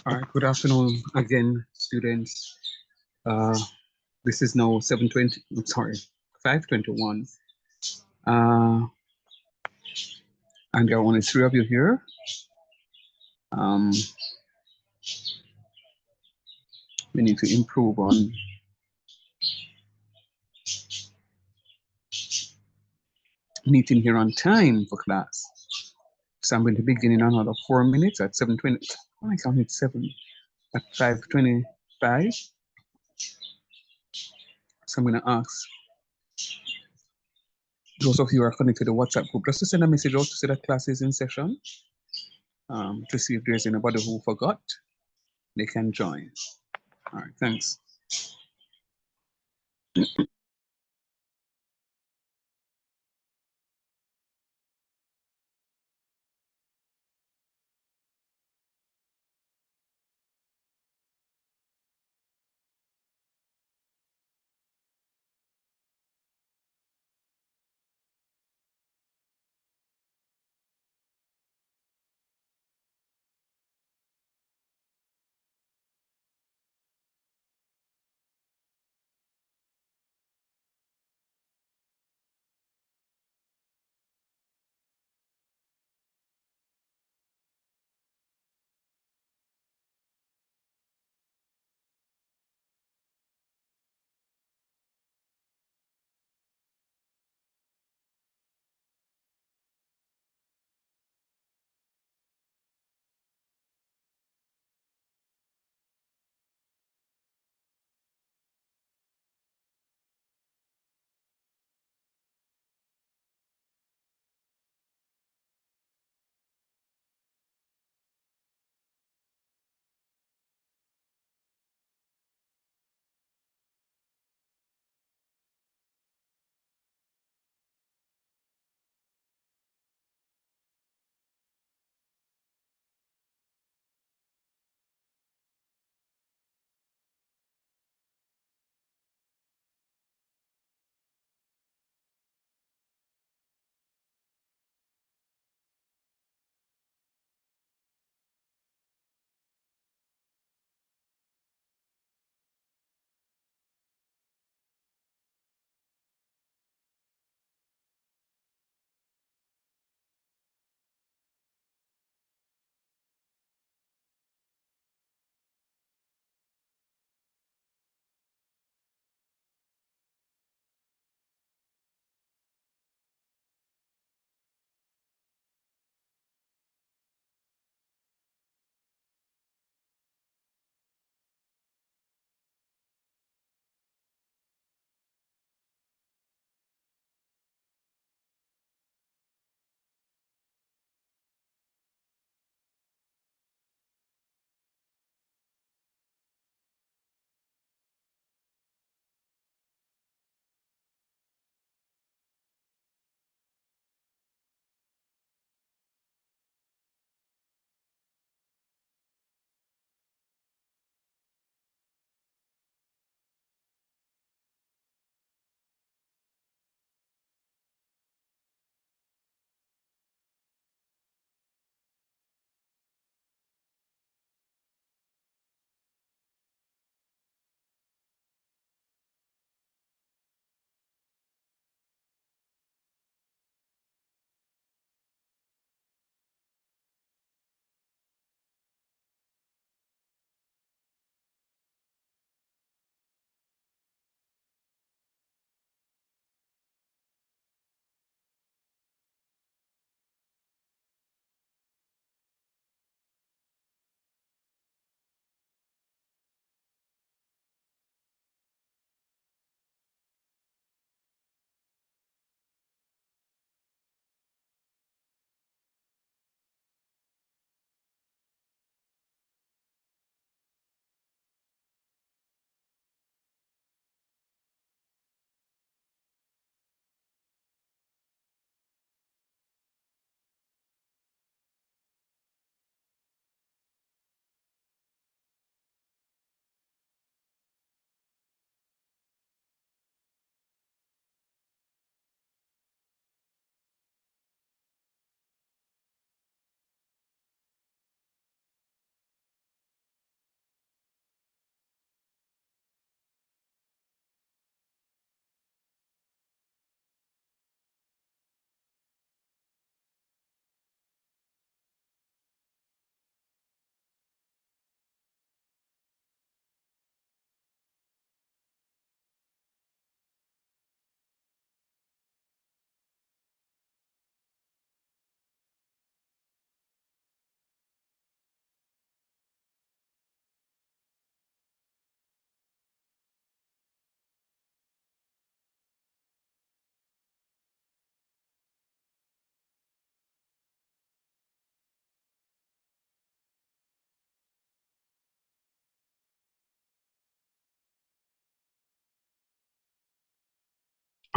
All right, good afternoon again, students. Uh, this is now 7:20, I'm sorry, 5:21. Uh, and there are only three of you here. Um, we need to improve on meeting here on time for class. So I'm going to begin in another 4 minutes at 7:20. Oh, I counted seven at 5:25. So I'm going to ask those of you who are connected to the WhatsApp group just to send a message out to say that class is in session. To see if there's anybody who forgot, they can join. All right, thanks.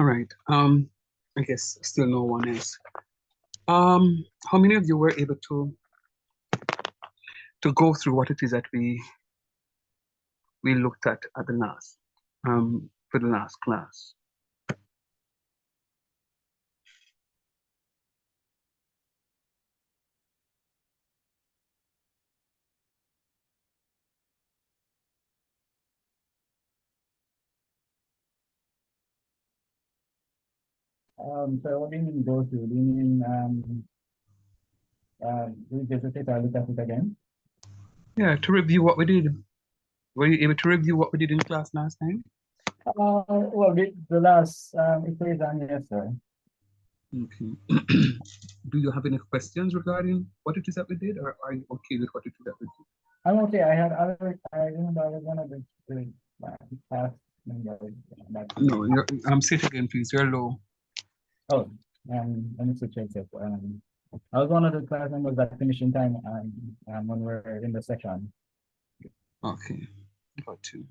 All right. I guess still no one is. How many of you were able to go through what it is that we looked at the last for the last class? So what do you mean go through? Do you mean revisit it or look at it again? Yeah, to review what we did. Were you able to review what we did in class last time? Well, the last equation, yes, sir. Okay. Do you have any questions regarding what it is that we did, or are you okay with what it is that we did? I'm okay. I remember I was one of the class members. No, say it again, please. You're low. Oh, let me switch it up. I was one of the class members that finished in time when we were in the section. Okay, got to.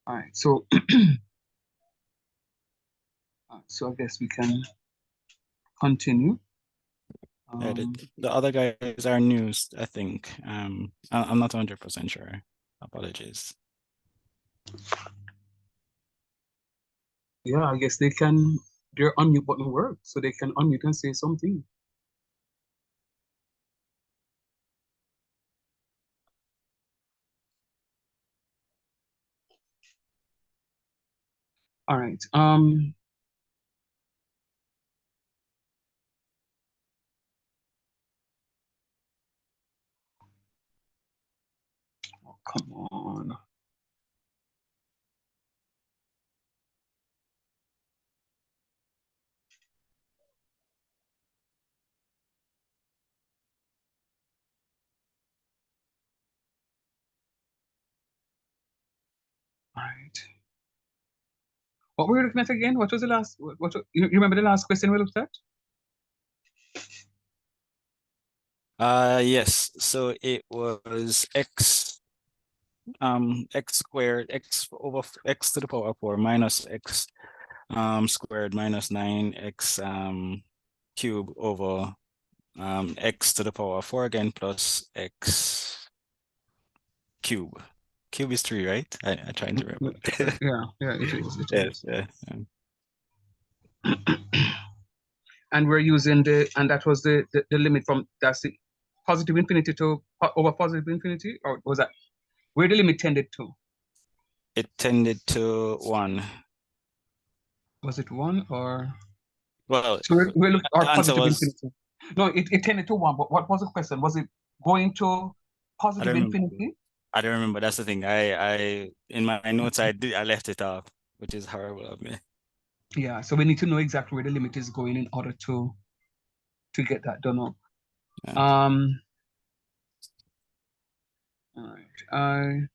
All right, so so I guess we can continue. Yeah, the other guys are new, I think. I'm not 100% sure. Apologies. Yeah, I guess their unmute button works, so they can unmute and say something. All right. Oh, come on. All right. What were we looking at again? What was the last? You remember the last question we looked at? Yes. So it was x squared, x over x to the power 4 minus x squared minus 9x cube over x to the power 4 again plus x cube. Cube is 3, right? I trying to remember. Yeah, it is. It Yes, is. yeah. And we're using and that was the limit from, that's the positive infinity to over positive infinity, or was that where the limit tended to? It tended to 1. Was it 1 or? Well, So we're looking at positive was, infinity. No, it tended to 1, but what was the question? Was it going to positive infinity? I don't remember. That's the thing. I in my notes I left it off, which is horrible of me. Yeah, so we need to know exactly where the limit is going in order to get that done up. Yeah. All right.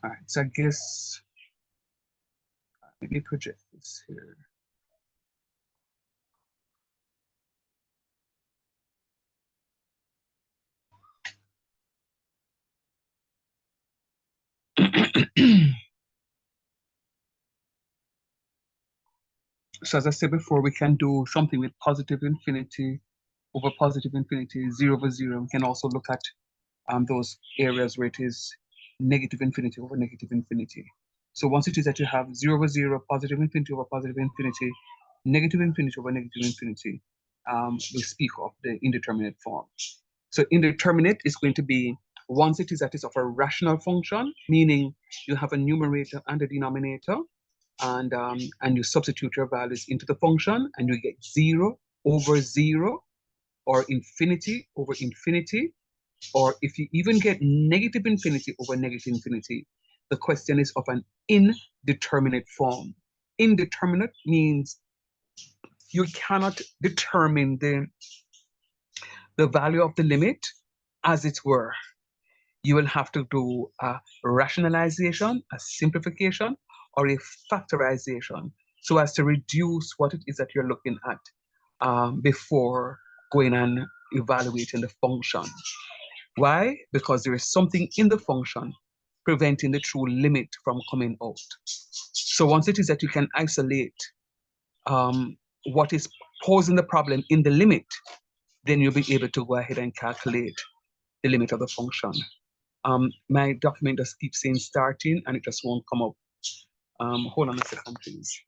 All right, so I guess let me project this here. So as I said before, we can do something with positive infinity over positive infinity, 0 over 0. We can also look at those areas where it is negative infinity over negative infinity. So once it is that you have 0 over 0, positive infinity over positive infinity, negative infinity over negative infinity, we speak of the indeterminate form. So indeterminate is going to be once it is that is of a rational function, meaning you have a numerator and a denominator, and you substitute your values into the function, and you get 0 over 0, or infinity over infinity, or if you even get negative infinity over negative infinity. The question is of an indeterminate form. Indeterminate means you cannot determine the value of the limit, as it were. You will have to do a rationalization, a simplification, or a factorization, so as to reduce what it is that you're looking at before going and evaluating the function. Why? Because there is something in the function preventing the true limit from coming out. So once it is that you can isolate what is posing the problem in the limit, then you'll be able to go ahead and calculate the limit of the function. My document just keeps saying starting and it just won't come up. Hold on a second, please.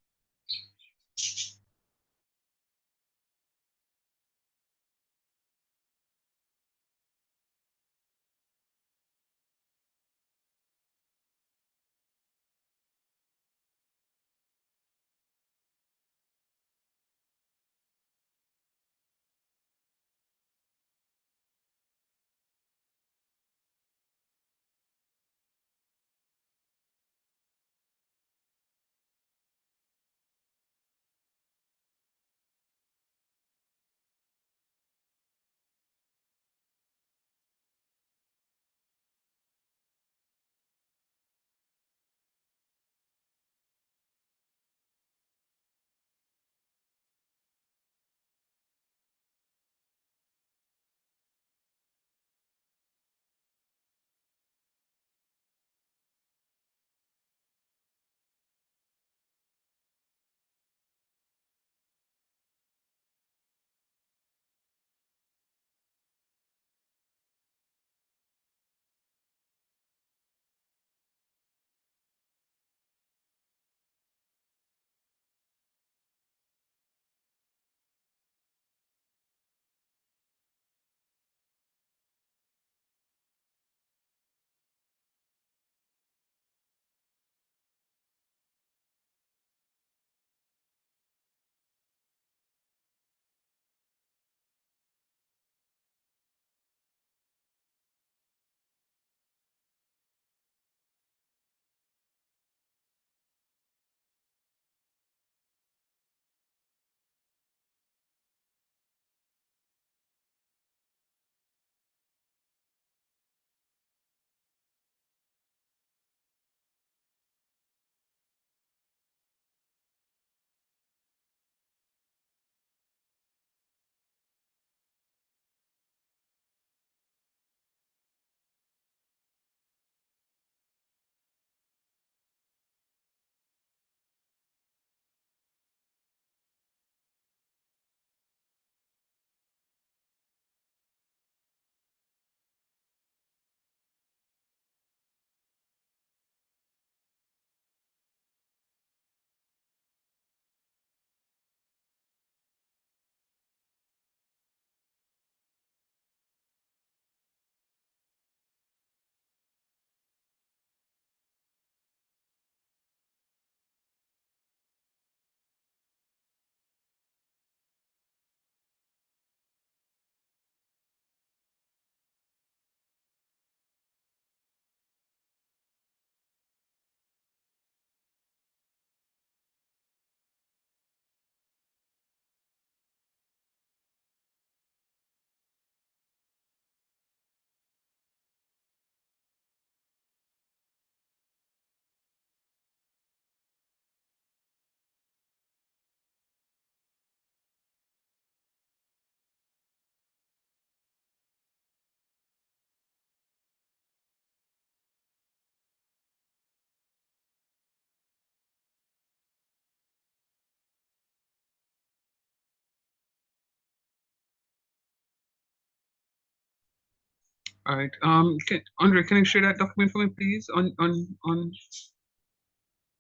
All right. Andre, can you share that document for me, please? On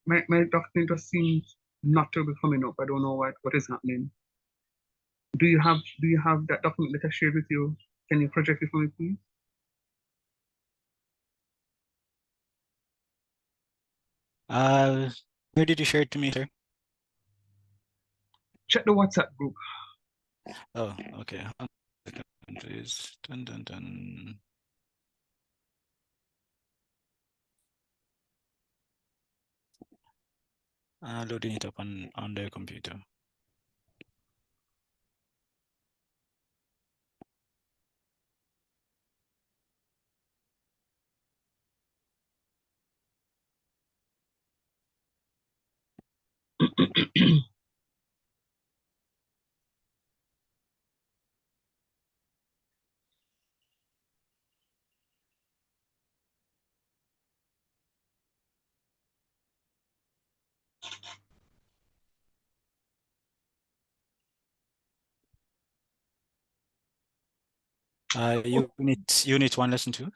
my document just seems not to be coming up. I don't know what is happening. Do you have that document that I shared with you? Can you project it for me, please? Where did you share it to me, sir? Check the WhatsApp group. Oh, okay. 1 second, please. Dun, dun, dun. Loading it up on the computer. Unit 1, lesson 2.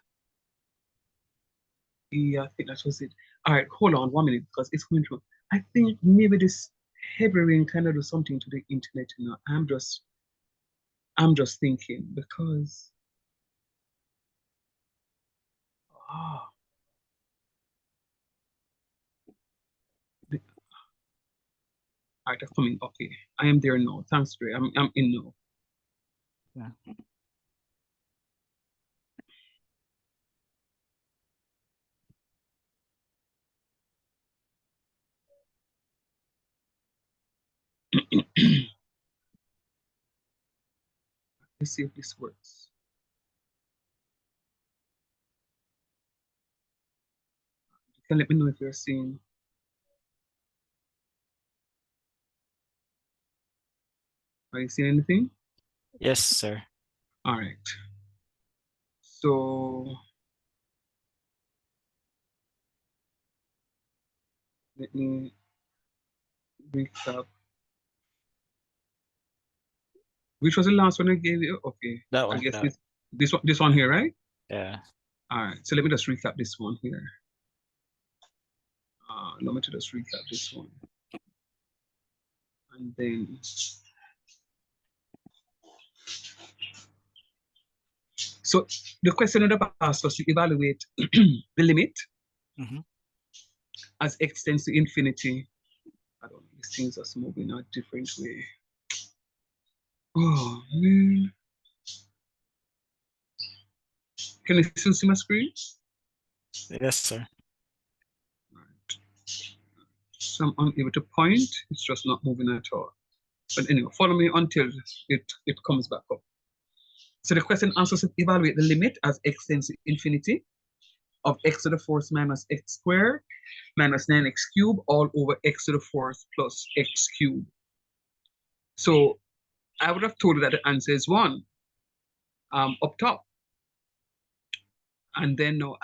Yeah, I think that was it. All right, hold on 1 minute because it's going through. I think maybe this heavy rain kind of do something to the internet, you know. I'm just thinking because ah, the, all right, they're coming. Okay, I am there now. Thanks, Dre. I'm in now. Yeah. Let's see if this works. You can let me know if you're seeing. Are you seeing anything? Yes, sir. All right. So let me recap. Which was the last one I gave you? Okay. That I one. guess this one here, right? Yeah. All right. So let me just recap this one here. Let me just recap this one. And then so the question in the past was to evaluate the limit Mhm. as x tends to infinity. I don't know, these things are moving a different way. Oh man. Can you still see my screen? Yes, sir. Right. So I'm unable to point, it's just not moving at all. But anyway, follow me until it comes back up. So the question asks us to evaluate the limit as x tends to infinity of x to the fourth minus x squared minus 9x cubed all over x to the fourth plus x cubed. So I would have told you that the answer is 1 up top. And then now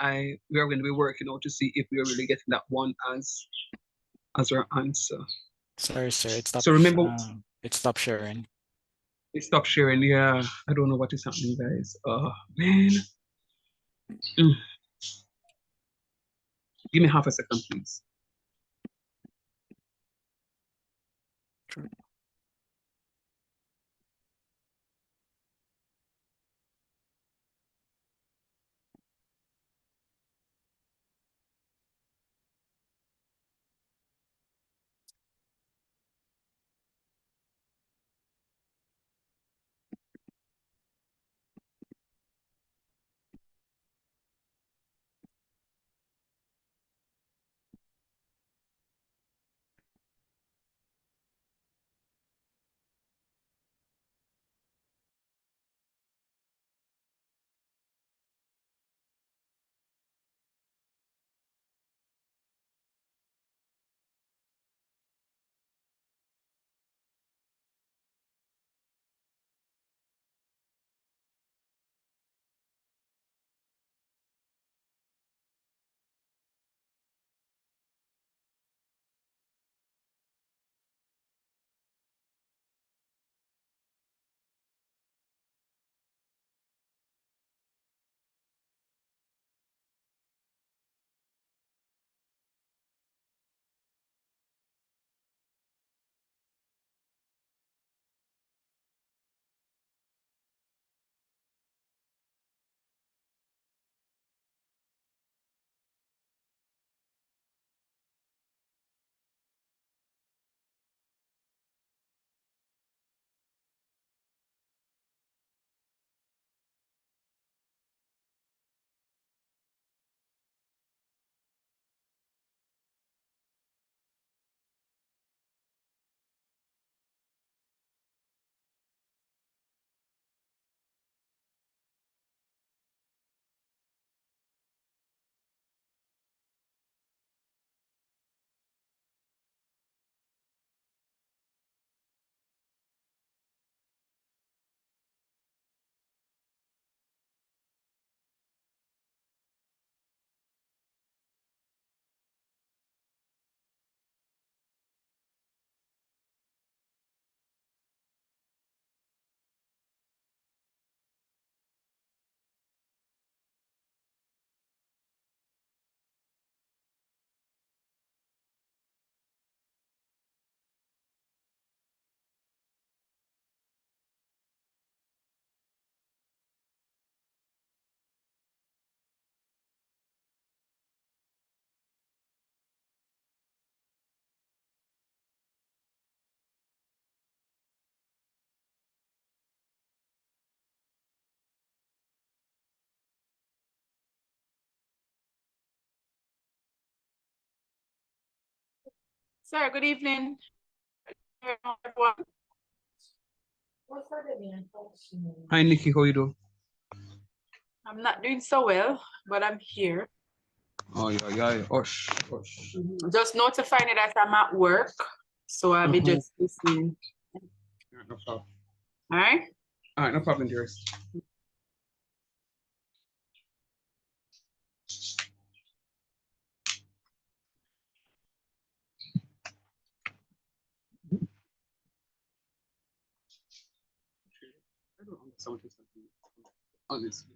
we are going to be working out to see if we are really getting that 1 as our answer. Sorry, sir. So remember, It stopped sharing. stop sharing. Yeah, I don't know what is happening, guys. Oh man. Mm. Give me half a second, please. Sure. Sir, good evening, everyone. Hi, Nikki, how you doing? I'm not doing so well, but I'm here. Oh, yeah. Osh. Just notifying you that I'm at work, so I'll be just listening. Yeah, no problem. All right? All right, no problem, dearest. I don't understand what you're saying, honestly.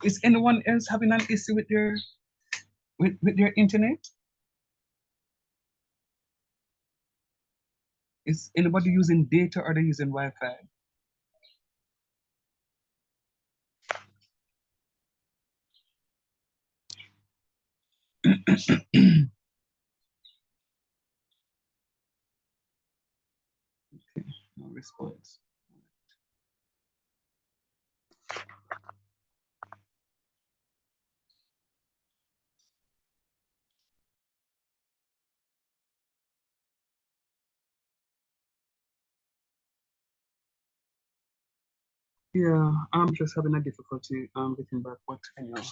Is anyone else having an issue with their internet? Is anybody using data or they using Wi-Fi? Okay, no response. Yeah, I'm just having a difficulty getting back, but anyhow.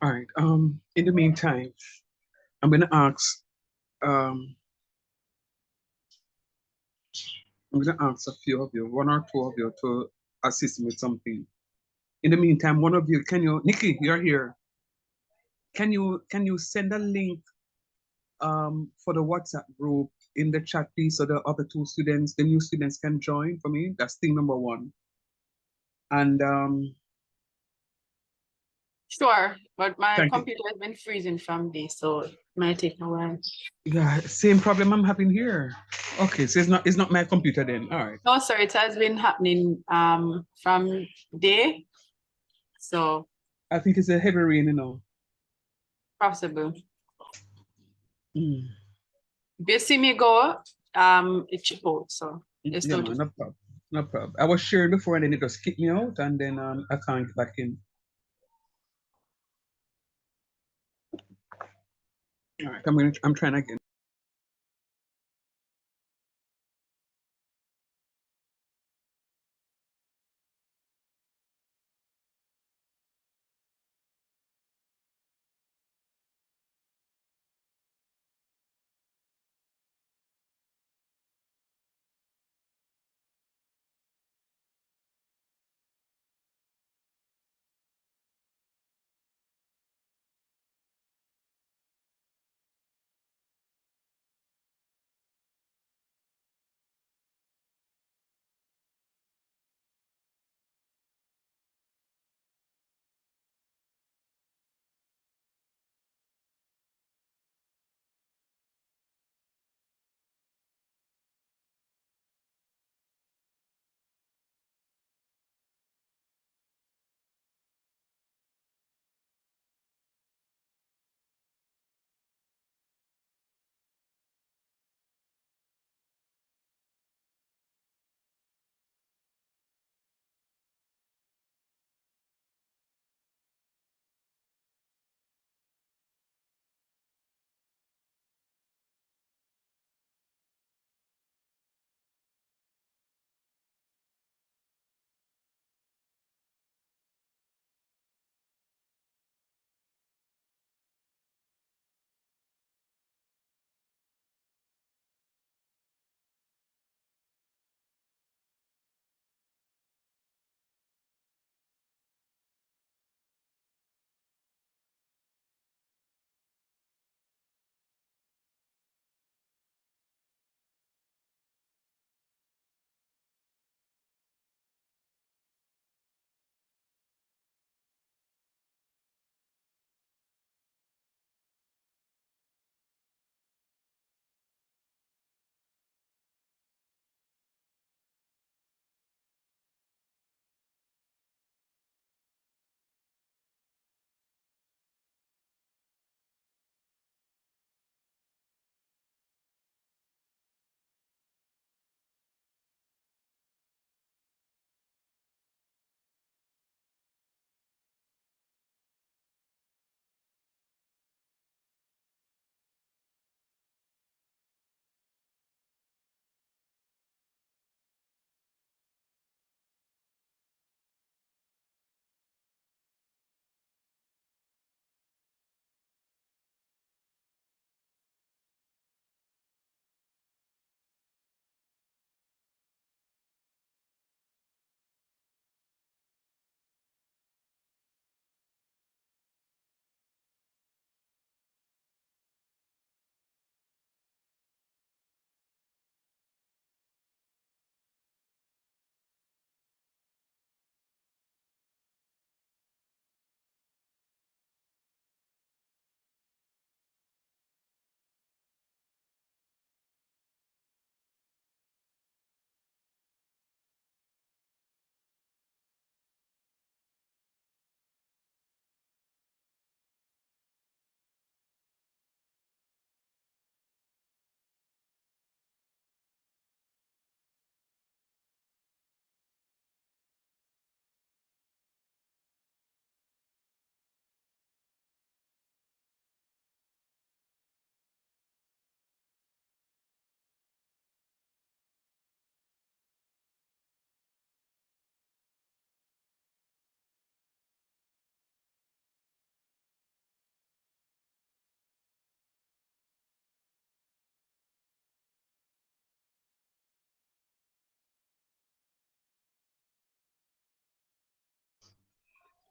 All right. In the meantime, I'm gonna ask um I'm gonna ask a few of you, one or two of you, to assist me with something. In the meantime, one of you, can you, Nikki, you're here. Can you send a link for the WhatsApp group in the chat, please, so the other two students, the new students, can join for me? That's thing number one. And Sure, but my thank you. computer has been freezing from this, so it might take a while. Yeah, same problem I'm having here. Okay, so it's not my computer then. All right. No, sir, it has been happening from day, so I think it's a heavy rain, you know. possible. Mm. If you see me go, it chip out, so it's Yeah, not. man, no problem. No problem. I was sharing before and then it just kicked me out and then I can't get back in. All right, I'm trying again.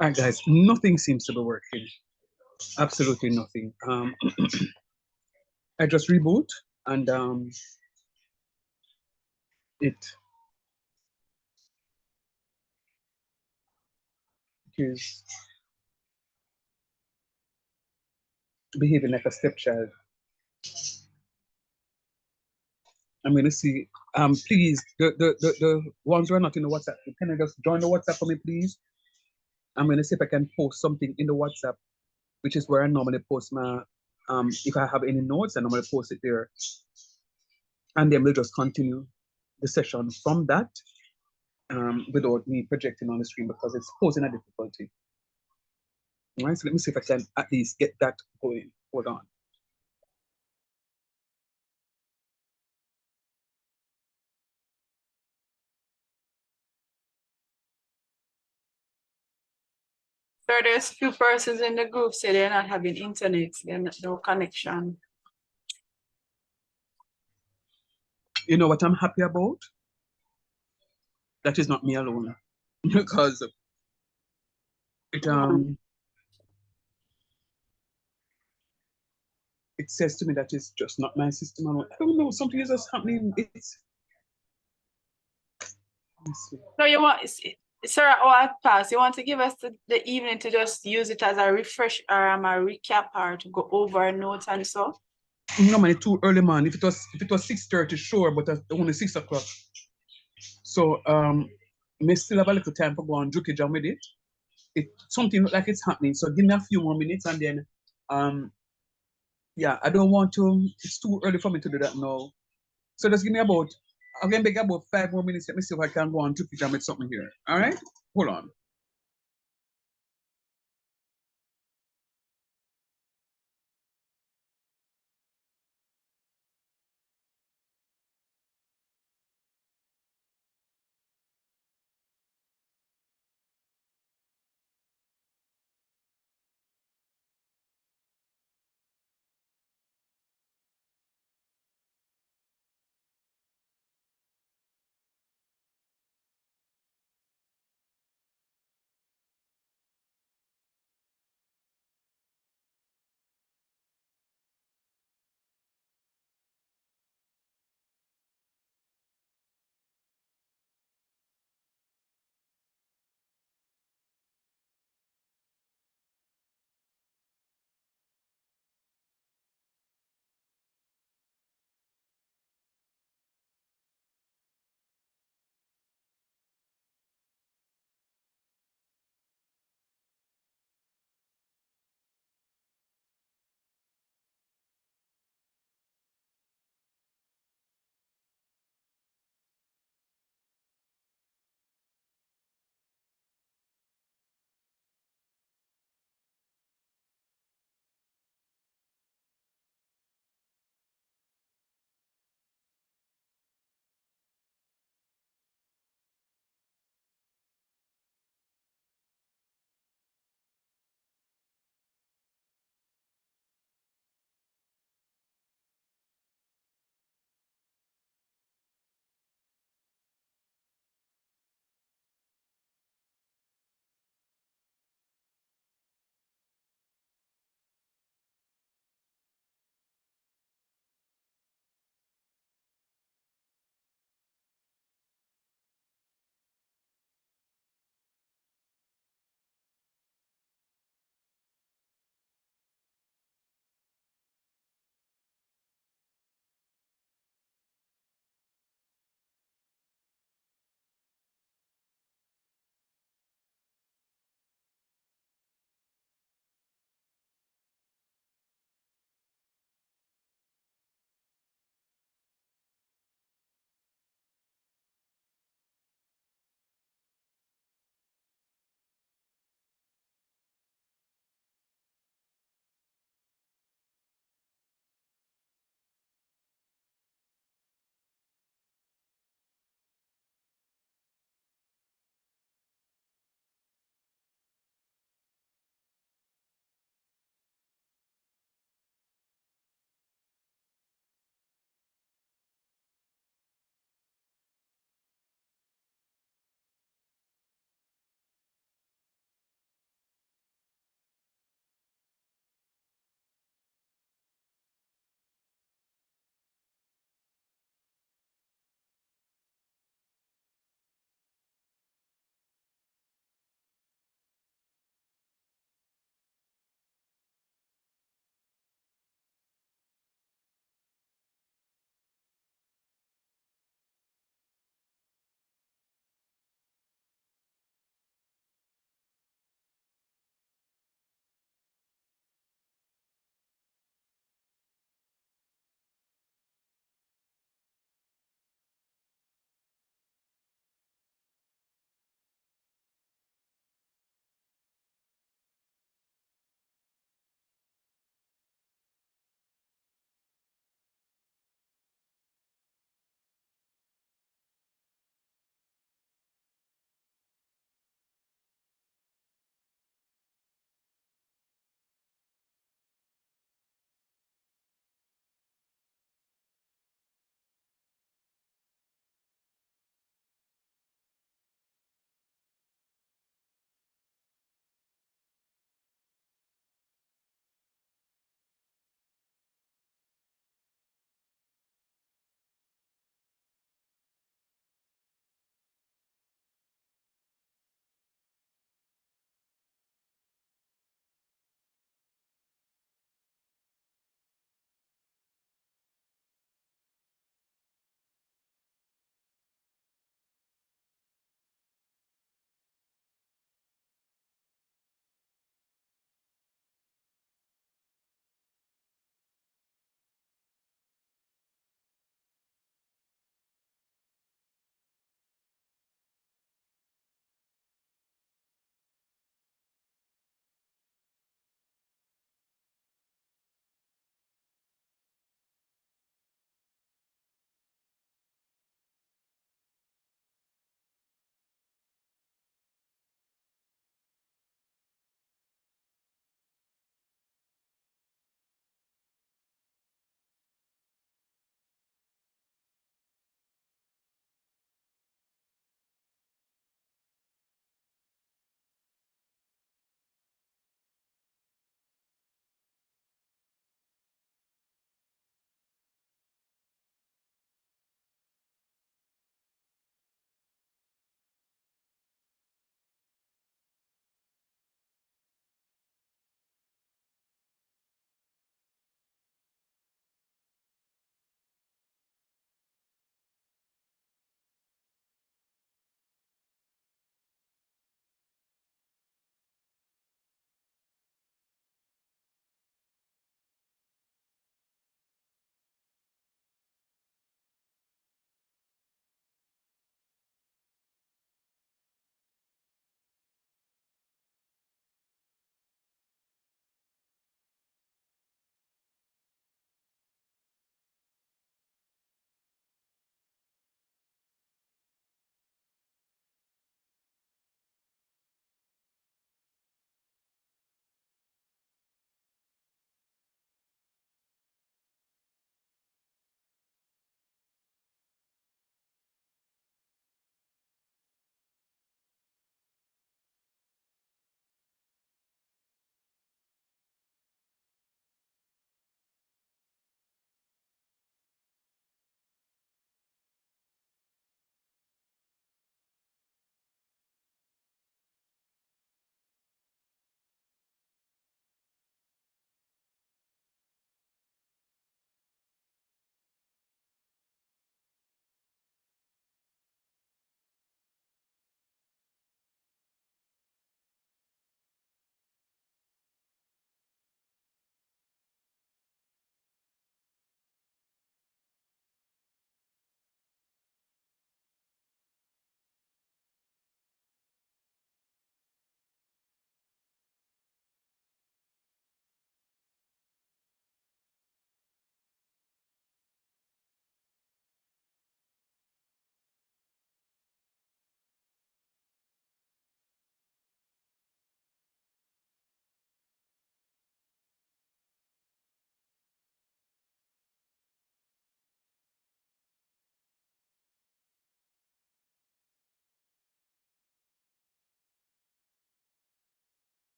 All right, guys, nothing seems to be working. Absolutely nothing. I just reboot and it is behaving like a stepchild. I'm gonna see. Please, the ones who are not in the WhatsApp, can I just join the WhatsApp for me, please? I'm gonna see if I can post something in the WhatsApp, which is where I normally post my if I have any notes, I normally post it there. And then we'll just continue the session from that without me projecting on the screen because it's posing a difficulty. All right, so let me see if I can at least get that going. Hold on. So there's few persons in the group say they're not having internet, no connection. You know what I'm happy about? That is not me alone. Because it says to me that it's just not my system. I don't know, something is just happening. It's So you want, Sarah, or pass, you want to give us the evening to just use it as a refresh or a recap or to go over notes and so? normally too early, man. If it was 6:30, sure, but that's only 6 o'clock. So may still have a little time for go on Juki Jam with it. It something look like it's happening. So give me a few more minutes and then yeah, I don't want to, it's too early for me to do that now. So just give me about, I'm gonna make about 5 more minutes. Let me see if I can go on Juki Jam with something here. All right, hold on.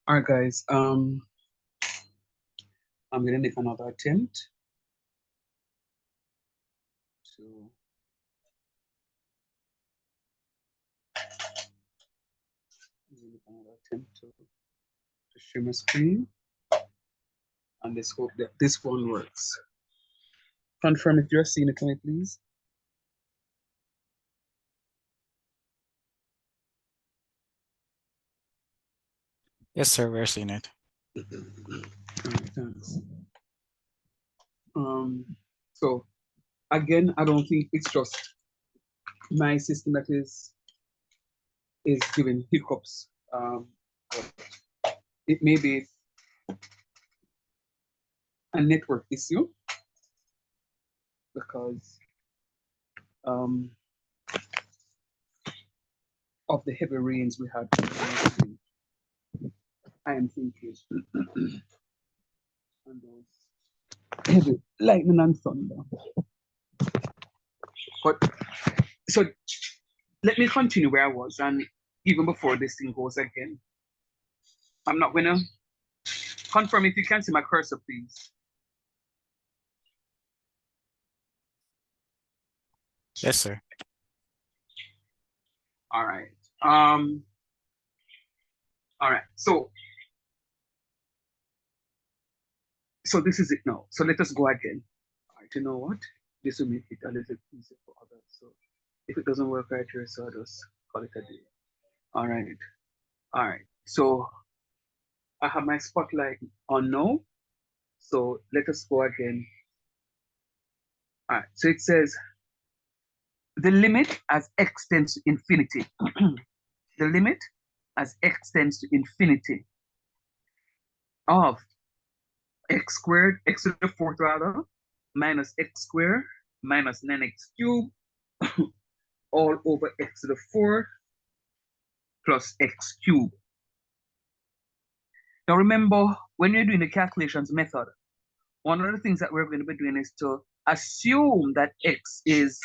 All right, guys. I'm gonna make another attempt to share my screen, and let's hope that this one works. Confirm if you're seeing it for me, please. Yes, sir, we're seeing it. All right, thanks. So again, I don't think it's just my system that is giving hiccups. But it may be a network issue because of the heavy rains we had. I am thinking and those heavy lightning and thunder. But so let me continue where I was, and even before this thing goes again, I'm not gonna confirm if you can see my cursor, please. Yes, sir. All right. All right. So this is it now. So let us go again. All right. You know what? This will make it a little easier for others. So if it doesn't work right here, so I'll just call it a day. All right. All right. So I have my spotlight on now. So let us go again. All right. So it says the limit as x tends to infinity. The limit as x tends to infinity of x squared, x to the fourth rather, minus x squared minus 9x cubed all over x to the fourth plus x cubed. Now remember, when you're doing the calculations method, one of the things that we're going to be doing is to assume that x is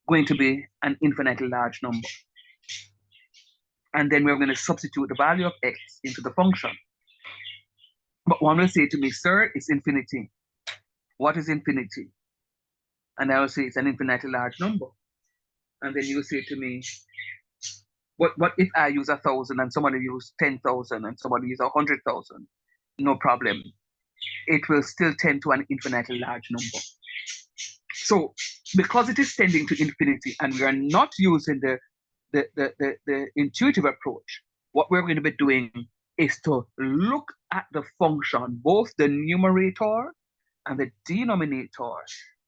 going to be an infinitely large number. And then we're going to substitute the value of x into the function. But one will say to me, sir, it's infinity. What is infinity? And I will say it's an infinitely large number. And then you say to me, what if I use 1,000 and somebody use 10,000 and somebody use 100,000? No problem. It will still tend to an infinitely large number. So because it is tending to infinity and we are not using the intuitive approach, what we're going to be doing is to look at the function, both the numerator and the denominator,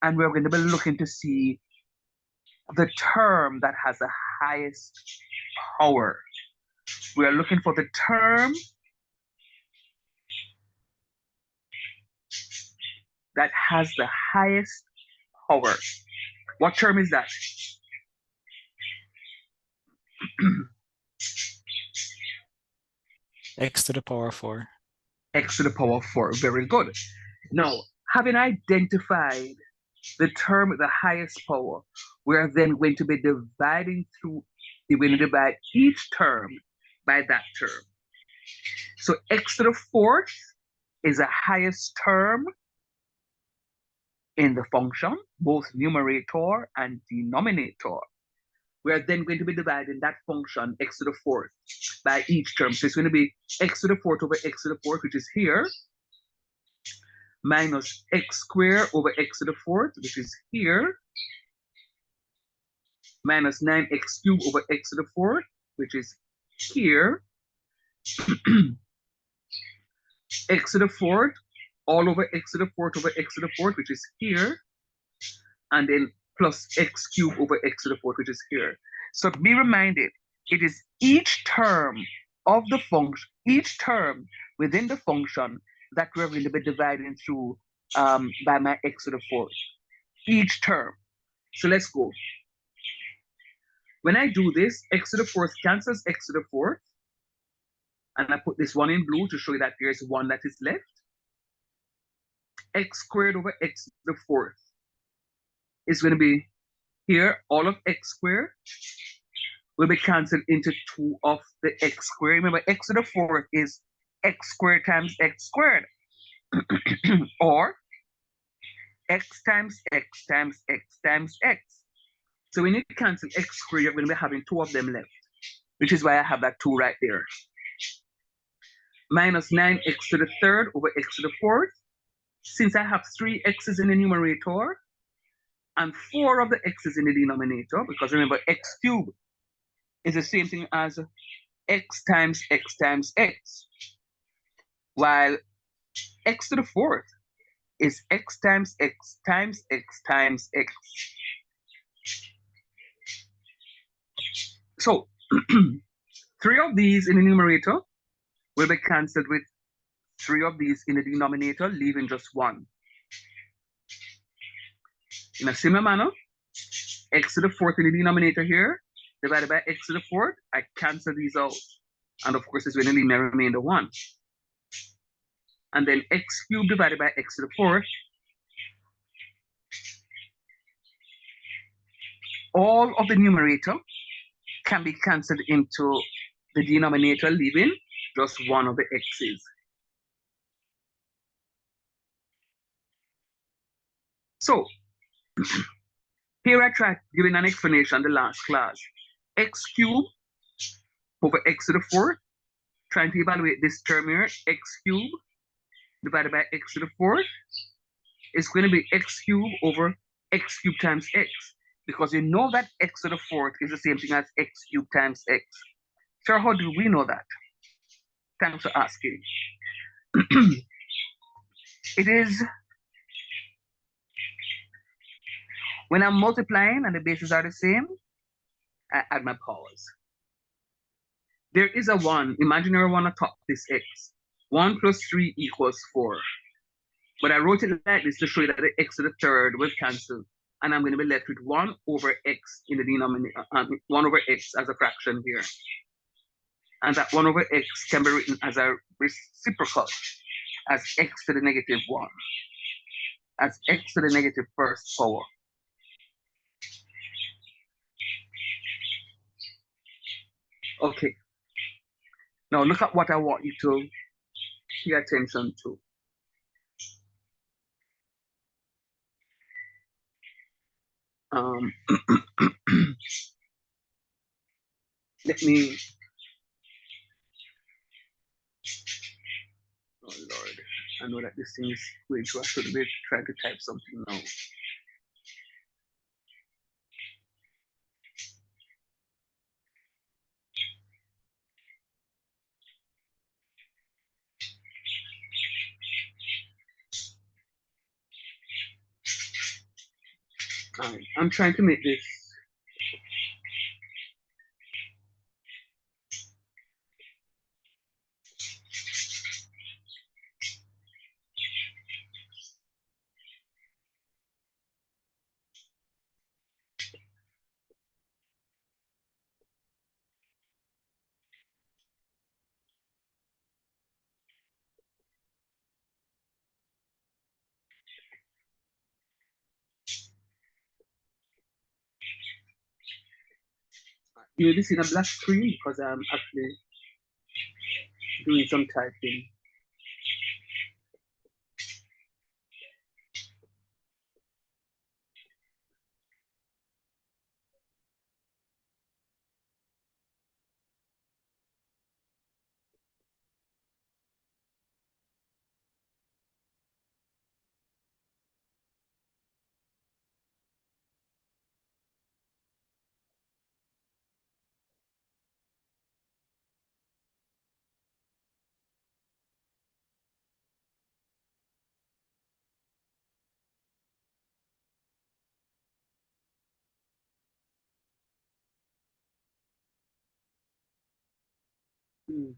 and we're going to be looking to see the term that has the highest power. We are looking for the term that has the highest power. What term is that? X to the power 4. X to the power 4. Very good. Now, having identified the term with the highest power, we are then going to be dividing through, we're going to divide each term by that term. So x to the fourth is the highest term in the function, both numerator and denominator. We are then going to be dividing that function x to the fourth by each term. So it's going to be x to the fourth over x to the fourth, which is here, minus x squared over x to the fourth, which is here, minus 9x cubed over x to the fourth, which is here, x to the fourth, all over x to the fourth over x to the fourth, which is here, and then plus x cubed over x to the fourth, which is here. So be reminded, it is each term of the function, each term within the function that we're going to be dividing through by my x to the fourth. Each term. So let's go. When I do this, x to the fourth cancels x to the fourth. And I put this one in blue to show you that there's one that is left. X squared over x to the fourth is going to be here, all of x squared, will be cancelled into 2 of the x squared. Remember, x to the 4th is x squared times x squared. Or x times x times x times x. So when you cancel x squared, you're going to be having 2 of them left, which is why I have that 2 right there. Minus 9x to the 3rd over x to the 4th. Since I have 3 x's in the numerator and 4 of the x's in the denominator, because remember, x cubed is the same thing as x times x times x, while x to the 4th is x times x times x times x. So 3 of these in the numerator will be cancelled with 3 of these in the denominator, leaving just 1. In a similar manner, x to the 4th in the denominator here, divided by x to the 4th, I cancel these out. And of course, it's going to leave me a remainder 1. And then x cubed divided by x to the 4th, all of the numerator can be cancelled into the denominator, leaving just 1 of the x's. So here I tried giving an explanation the last class. X cubed over x to the 4th, trying to evaluate this term here, x cubed divided by x to the 4th, is going to be x cubed over x cubed times x, because you know that x to the 4th is the same thing as x cubed times x. So how do we know that? Thanks for asking. It is when I'm multiplying and the bases are the same, I add my powers. There is a 1, imaginary 1 atop this x. 1 plus 3 equals 4. But I wrote it like this to show you that the x to the 3rd will cancel. And I'm going to be left with 1 over x in the denominator, 1 over x as a fraction here. And that 1 over x can be written as a reciprocal, as x to the negative 1, as x to the negative 1st power. Okay. Now look at what I want you to pay attention to. Let me. Oh Lord, I know that this thing is way too. I should be trying to type something now. I'm trying to make this. You'll be seeing a black screen because I'm actually doing some typing. Hmm.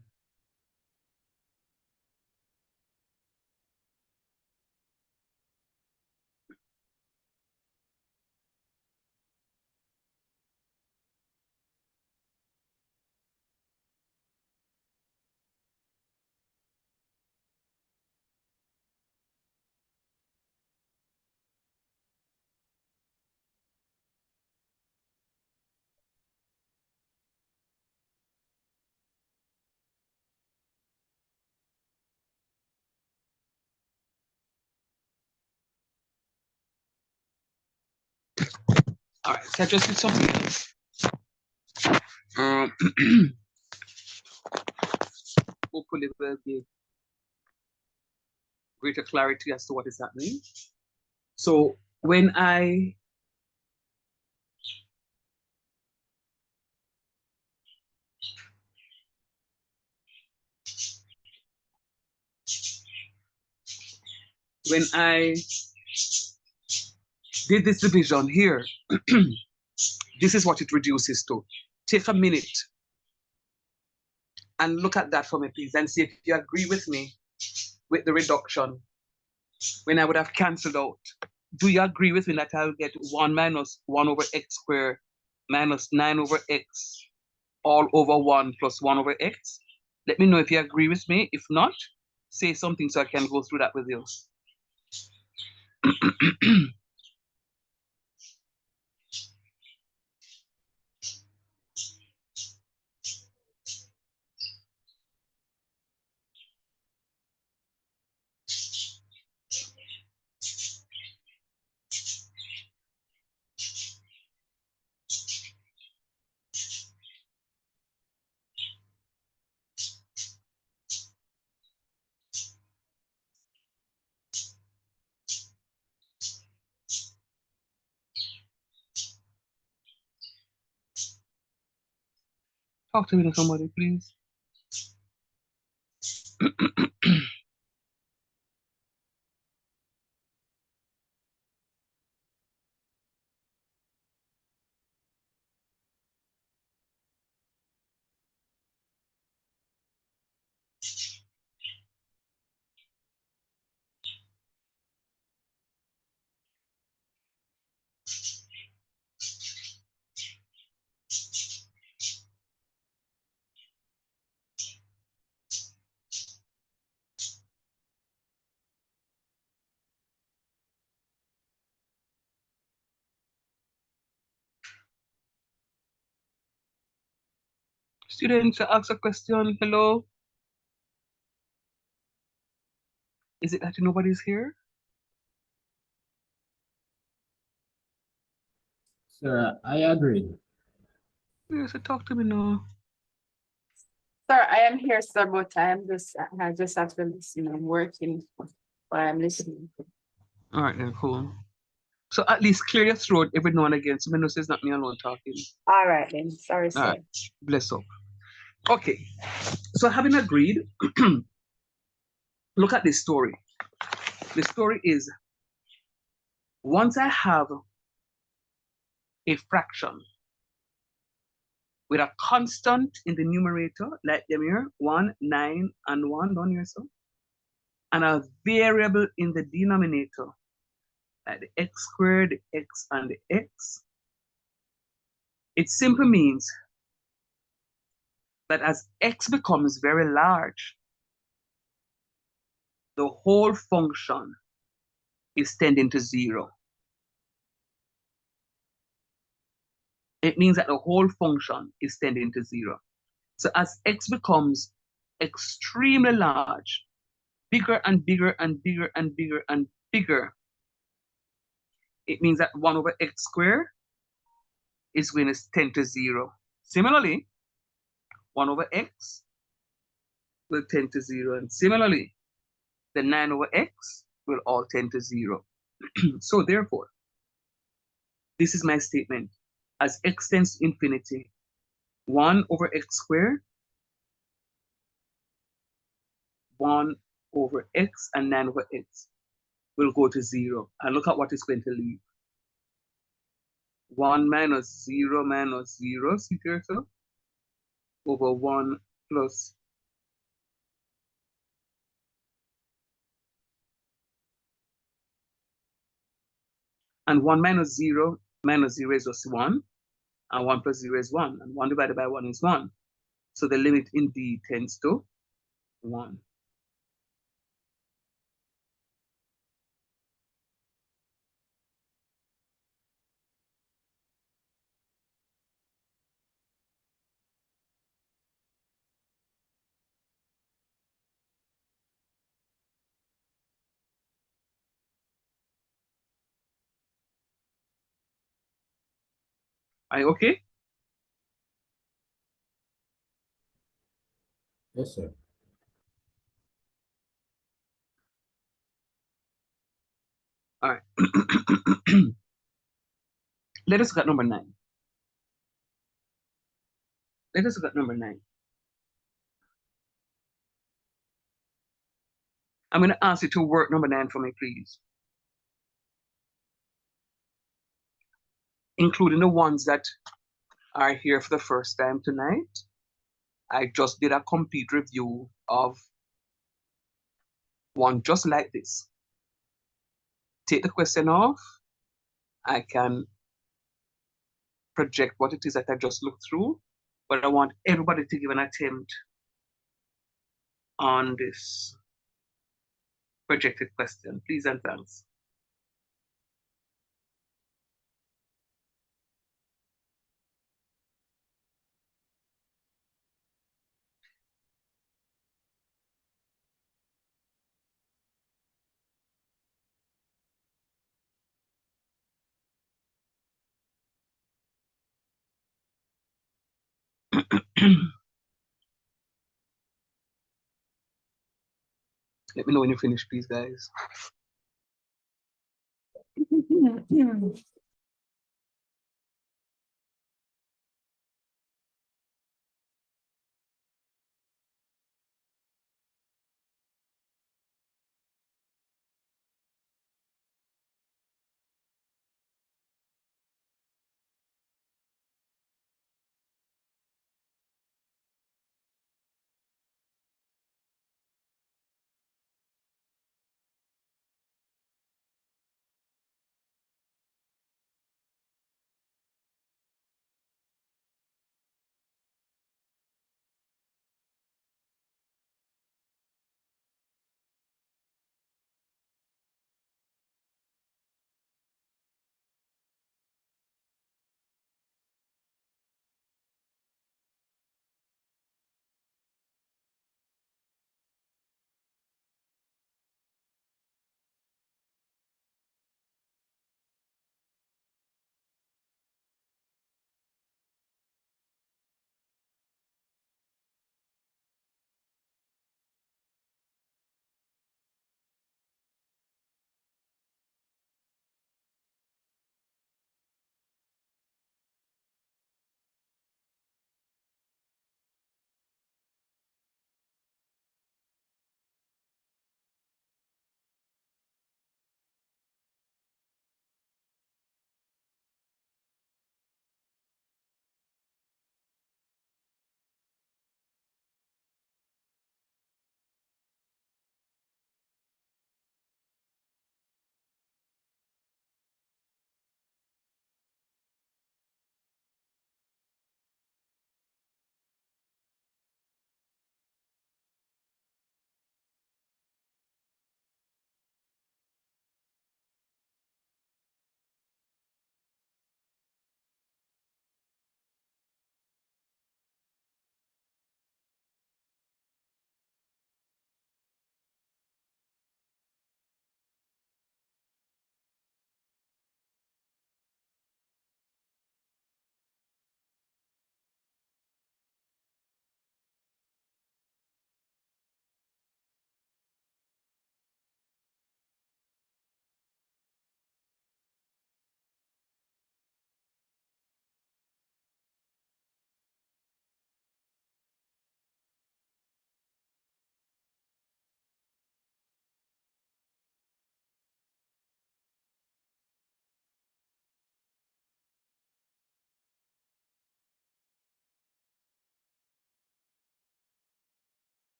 right, so I just did something else. Hopefully we'll give greater clarity as to what is happening. So when I did this division here, this is what it reduces to. Take a minute and look at that for me, please, and see if you agree with me with the reduction when I would have cancelled out. Do you agree with me that I'll get 1 minus 1 over x squared minus 9 over x all over 1 plus 1 over x? Let me know if you agree with me. If not, say something so I can go through that with you. Talk to me to somebody, please. Students, ask a question. Hello? Is it that nobody's here? Sir, I agree. Yes, talk to me now. Sir, I am here, sir, but I just have to listen. I'm working, but I'm listening. All right, then, cool. So at least clear your throat every now and again so me know it's not me alone talking. All right, then. Sorry, sir. All right, bless up. Okay, so having agreed, look at this story. The story is, once I have a fraction with a constant in the numerator, like them here, 1, 9, and 1 down here, so, and a variable in the denominator, like the x squared, the x, and the x, it simply means that as x becomes very large, the whole function is tending to 0. It means that the whole function is tending to 0. So as x becomes extremely large, bigger and bigger and bigger and bigger and bigger, it means that 1 over x squared is going to tend to 0. Similarly, 1 over x will tend to 0. And similarly, the 9 over x will all tend to 0. So therefore, this is my statement. As x tends to infinity, 1 over x squared, 1 over x, and 9 over x will go to 0. And look at what it's going to leave. 1 minus 0 minus 0, see here, so, over 1 plus and 1 minus 0 is just 1, and 1 plus 0 is 1, and 1 divided by 1 is 1. So the limit indeed tends to 1. Are you okay? Yes, sir. All right. Let us look at number 9. Let us look at number 9. I'm going to ask you to work number 9 for me, please. Including the ones that are here for the first time tonight. I just did a complete review of one just like this. Take the question off. I can project what it is that I just looked through, but I want everybody to give an attempt on this projected question. Please and thanks. Let me know when you finish, please, guys.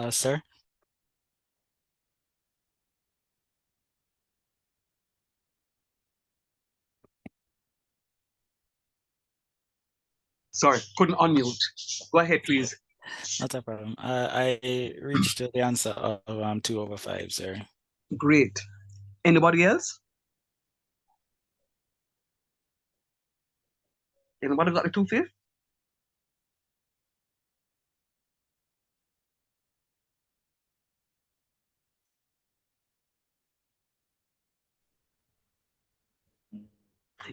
Sir? Sorry, couldn't unmute. Go ahead, please. Not a problem. I reached the answer of 2/5, sir. Great. Anybody else? Anybody got the 2/5?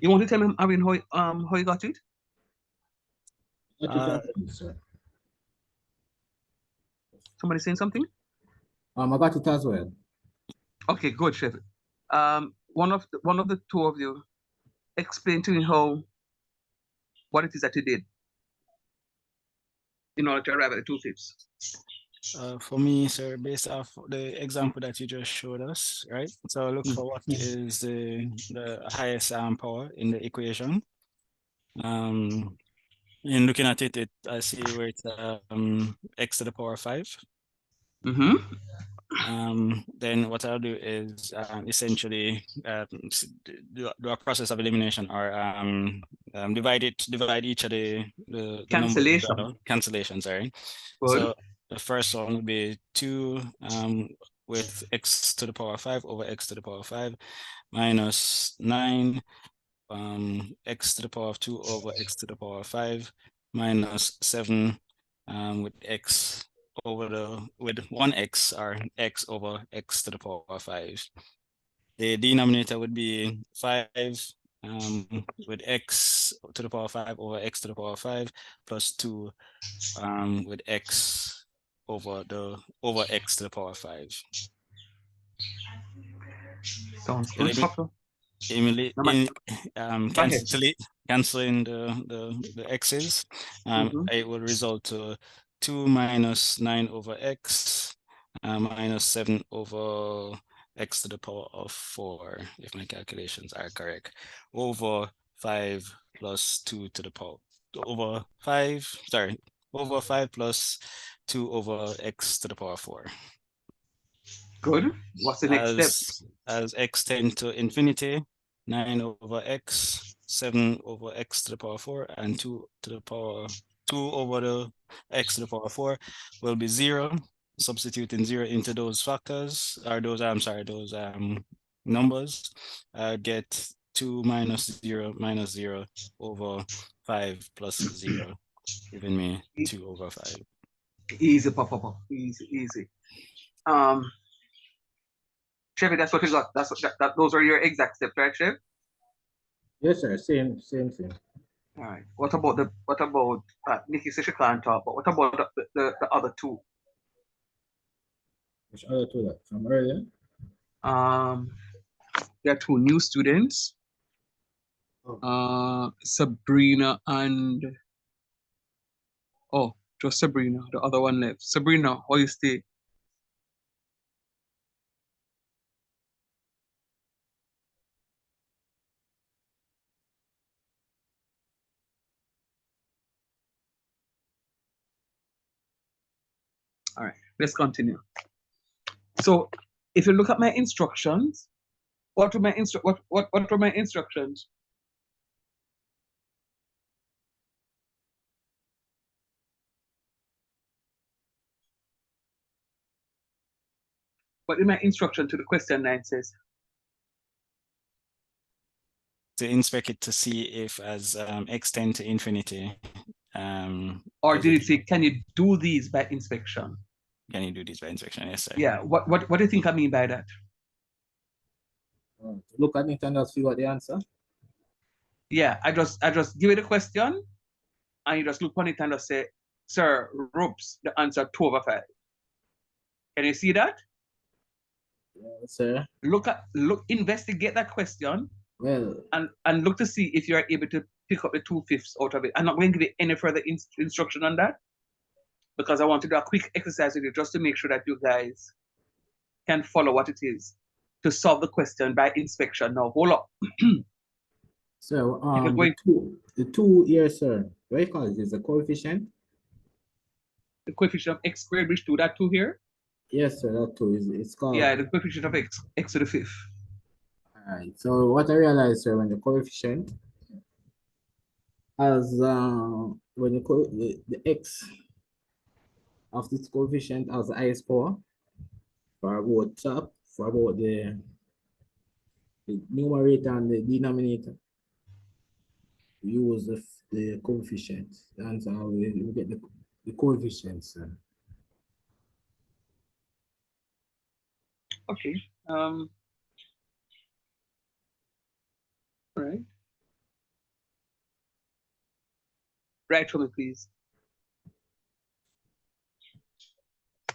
You want to tell him, I mean, how you got it? Sir. Somebody saying something? I got it as well. Okay, good, Chef. One of the two of you explain to me what it is that you did in order to arrive at the 2/5. For me, sir, based off the example that you just showed us, right? So look for what is the highest power in the equation. In looking at it, I see where it's x to the power 5. Then what I'll do is essentially do a process of elimination, or divide each of the numbers together. Cancellation, sorry. Good. So the first one would be 2 with x to the power 5 over x to the power 5 minus 9 x to the power of 2 over x to the power of 5 minus 7 with x over with 1x, or x over x to the power of 5. The denominator would be 5 with x to the power of 5 over x to the power of 5 plus 2 with x over x to the power of 5. Sounds good. Canceling the x's, it will result to 2 minus 9 over x minus 7 over x to the power of 4, if my calculations are correct, over 5 plus 2 to the power over 5 plus 2 over x to the power of 4. Good. What's the next step? As x tend to infinity, 9 over x, 7 over x to the power 4, and 2 over the x to the power 4 will be 0. Substituting 0 into those factors, or those numbers, get 2 minus 0 over 5 plus 0, giving me 2 over 5. Easy, Papa. Easy. Chevy, that's what you got. Those are your exact steps, right, Chev? Yes, sir. Same. All right. What about Nikki says she can't talk, but what about the other two? Which other two that from earlier? There are two new students. Sabrina and just Sabrina. The other one left. Sabrina, how you stay? All right, let's continue. So if you look at my instructions, what were my instructions? What in my instruction to the question 9 says? To inspect it to see if as x tend to infinity. Or did it say, can you do these by inspection? Can you do these by inspection? Yes, sir. Yeah. What do you think I mean by that? Look at it and just figure out the answer. Yeah, I just give you the question, and you just look on it and just say, sir, Rupes, the answer 2 over 5. Can you see that? Yes, sir. Investigate that question. Well, and look to see if you are able to pick up the 2/5 out of it. I'm not going to give you any further instruction on that, because I want to do a quick exercise with you just to make sure that you guys can follow what it is to solve the question by inspection. Now, hold up. So the two here, sir. What you call it? Is a coefficient? The coefficient of x squared, which do that 2 here? Yes, sir, that too is it's called. Yeah, the coefficient of x to the 5th. All right. So what I realized, sir, when the coefficient as when the x of this coefficient as the highest power for about top for about the numerator and the denominator. We use the coefficient. That's how we get the coefficients. Okay. All right. Write for me, please.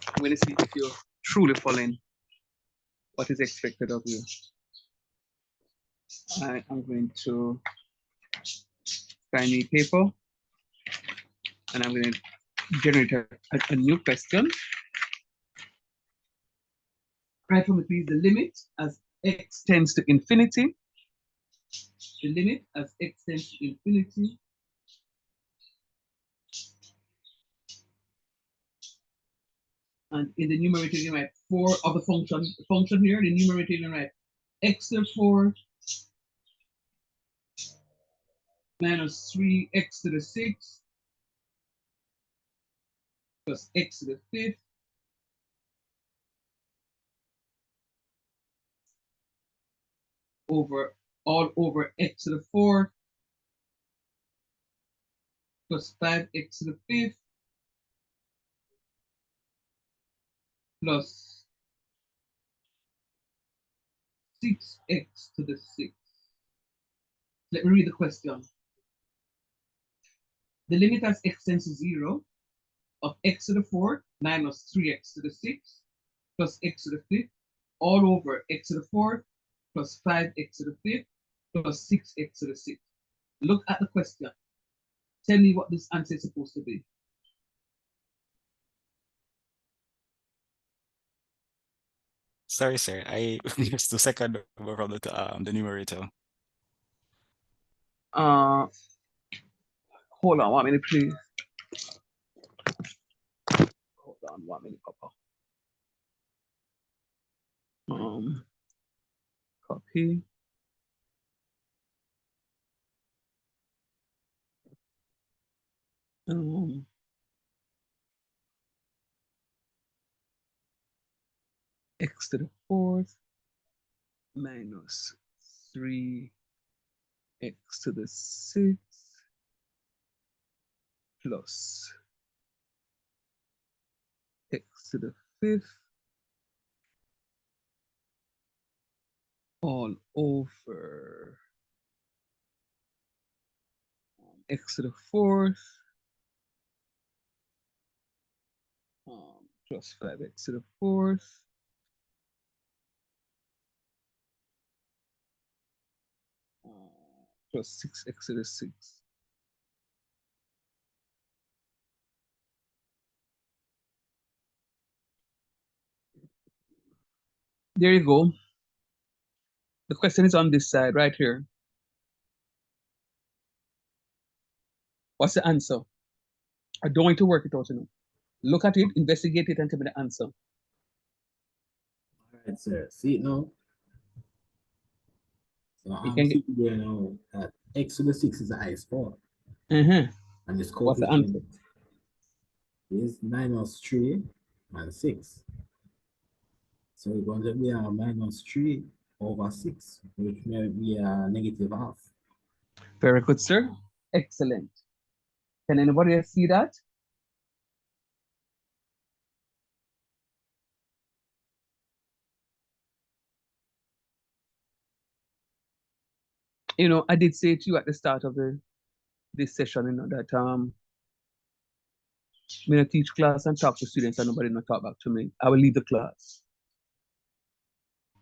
I'm going to see if you're truly following what is expected of you. I am going to find a paper and I'm going to generate a new question. Write for me, please, the limit as x tends to infinity. The limit as x tends to infinity. And in the numerator, you write 4 of the function here. The numerator, you write x to the 4 minus 3x to the 6 plus x to the 5th over all over x to the 4th plus 5x to the 5th plus 6x to the 6th. Let me read the question. The limit as x tends to 0 of x to the 4th minus 3x to the 6th plus x to the 5th all over x to the 4th plus 5x to the 5th plus 6x to the 6th. Look at the question. Tell me what this answer is supposed to be. Sorry, sir. I missed the second number from the numerator. Hold on 1 minute, please. Hold on 1 minute, Papa. Copy. X to the 4th minus 3x to the 6th plus x to the 5th all over x to the 4th plus 5x to the 4th plus 6x to the 6th. There you go. The question is on this side right here. What's the answer? I don't want you to work it out, you know. Look at it, investigate it, and tell me the answer. All right, sir. See it now. So I'm seeing there now that x to the 6 is the highest power. And this What's the answer? coefficient is minus 3 and 6. So we're going to be a minus 3 over 6, which may be a negative half. Very good, sir. Excellent. Can anybody else see that? You know, I did say to you at the start of this session, you know, that when I teach class and talk to students and nobody not talk back to me, I will leave the class.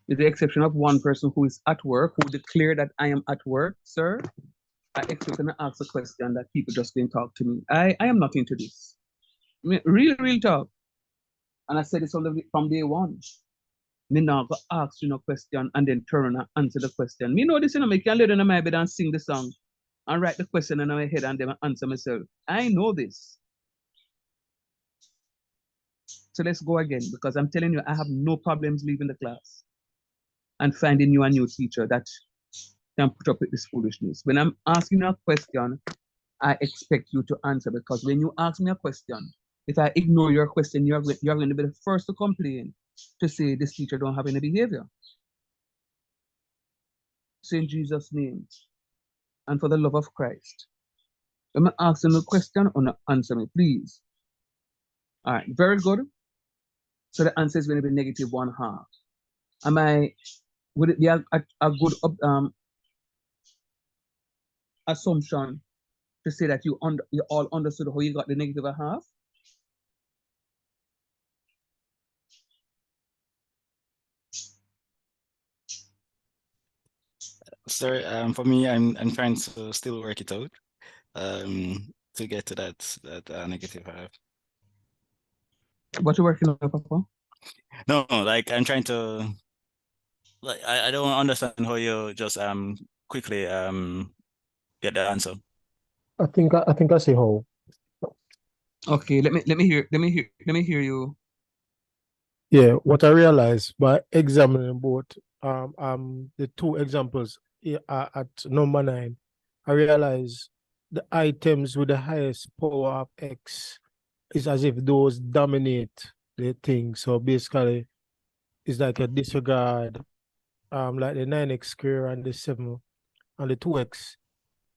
With the exception of one person who is at work, who declared that I am at work, sir, I expect them to ask a question that people just didn't talk to me. I am not into this. I mean, real talk. And I said this from day one. Me not go ask you no question and then turn and answer the question. Me know this, you know, me can lay down in my bed and sing the song and write the question in my head and then answer myself. I know this. So let's go again, because I'm telling you, I have no problems leaving the class and finding you a new teacher that can put up with this foolishness. When I'm asking you a question, I expect you to answer, because when you ask me a question, if I ignore your question, you're going to be the first to complain, to say this teacher don't have any behavior. So in Jesus' name, and for the love of Christ, when I'm asking a question, or not answer me, please. All right, very good. So the answer is going to be -1/2. Would it be a good assumption to say that you all understood how you got the -1/2? Sir, for me, I'm trying to still work it out to get to that -5. What you working on, Papa? No, like I'm trying to, like I don't understand how you just quickly get the answer. I think I see how. Okay, let me hear you. Yeah, what I realized by examining both the two examples at number 9, I realized the items with the highest power of X is as if those dominate the thing. So basically, it's like a disregard, like the 9x square and the 7 and the 2x,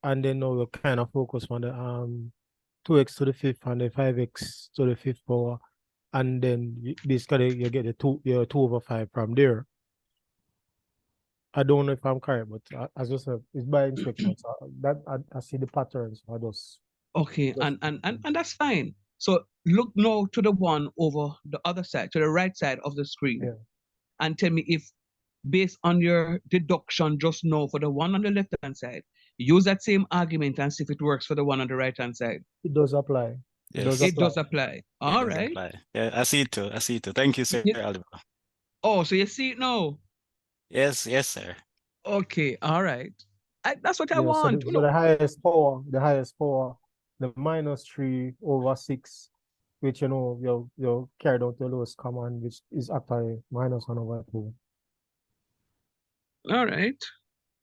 and then now we kind of focus on the 2x to the 5th and the 5x to the 5th power, and then basically you get your 2/5 from there. I don't know if I'm correct, but as I said, it's by inspection. So that I see the patterns. I just Okay, and that's fine. So look now to the one over the other side, to the right side of the screen, Yeah. and tell me if, based on your deduction just now for the one on the left-hand side, use that same argument and see if it works for the one on the right-hand side. It does apply. It does Yes. It does apply. Yeah, All it does right. apply. Yeah, I see it too. I see it too. Thank you, sir, Yeah. Oliver. Oh, so you see it now? Yes, sir. Okay, all right. That's what I Yeah, so want. the highest power, the -3/6, which you carried out the lowest common, which is actually -1/2. All right.